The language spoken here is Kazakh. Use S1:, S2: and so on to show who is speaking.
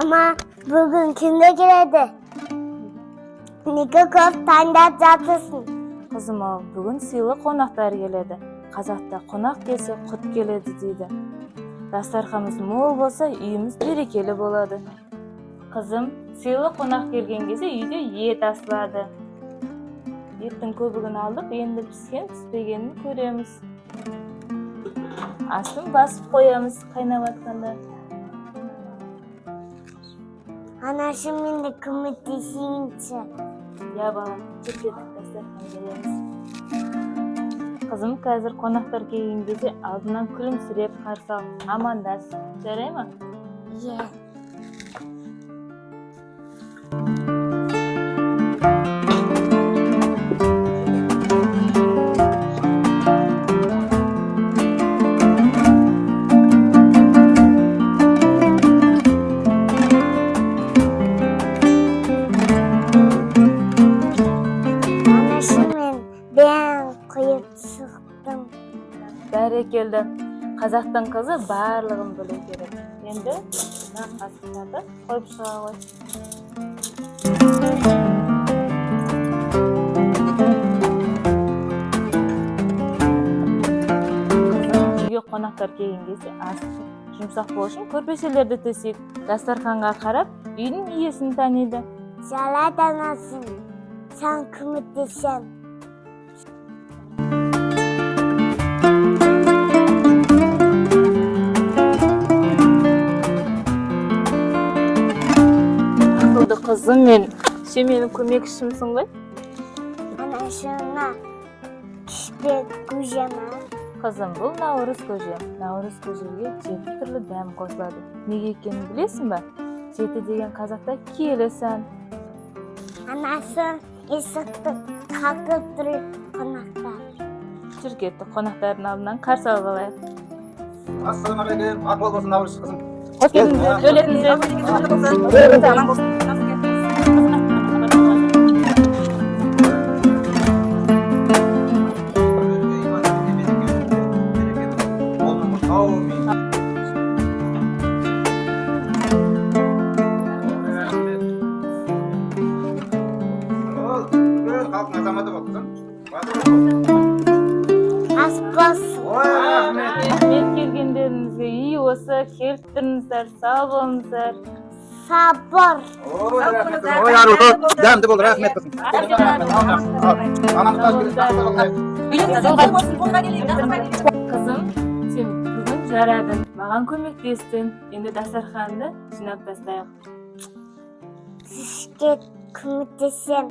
S1: Ama bugün kimde geledi? Nega ko'p tandab жатырсың?
S2: Kızım o, bugün sıylı konaklar geledi. Kazakta konak gelse kut geledi deydi. Dastarxanımız mol bolsa uyumuz berekeli boladı. Kızım, sıylı konak gelgen gelse uyda et asılады. Еттің көбігін алдық, енді піскен піспегенін көреміз. Астын басып қоямыз қайнап атқанда.
S1: Anашым менде көмектесейінші.
S2: Я балам, жүр кеттік дастархан береміз. Қызым, қазір қонақтар келген кезде алдынан күлімсіреп қарсы ал, амандас. Жарай ма?
S1: Е. Ben koyup çıktım.
S2: Бәрекелді. Қазақтың қызы барлығын білу керек. Енді қасықтарды қойып шыға ғой. Үйге қонақтар келген кезде астық жұмсақ болу үшін көрпешелерді төсейік. Дастарханға қарап, үйдің иесін таниды.
S1: Жарайды анасым, sen көмектесем.
S2: Қызым мен, сен менің көмекшімсің ғой?
S1: Анашына кішпек көжемі.
S2: Қызым, бұл наурыз көже. Наурыз көжеге 7 түрлі дәм қосылады. Неге екенін білесің ба? 7 деген қазақта киелі сан.
S1: Анасы есікті қағып тұр қонақтар.
S2: Жүр кеттік, қонақтардың алдынан қарсы алып алайық.
S3: Ассалаумағалейкум, ақыл болсын наурыз қызым.
S2: Қош келдіңіздер, төлетіңіздер. Рахмет келгендеріңізге үй осы, келіп тұрыңыздар, сау болыңыздар.
S1: Sabır.
S3: Ой, ару, дәмді бол, рахмет қызым.
S2: Қызым, сен бүгін жарадың, маған көмектестің. Енді дастарханды жинап тастайық.
S1: Сізге көмектесем.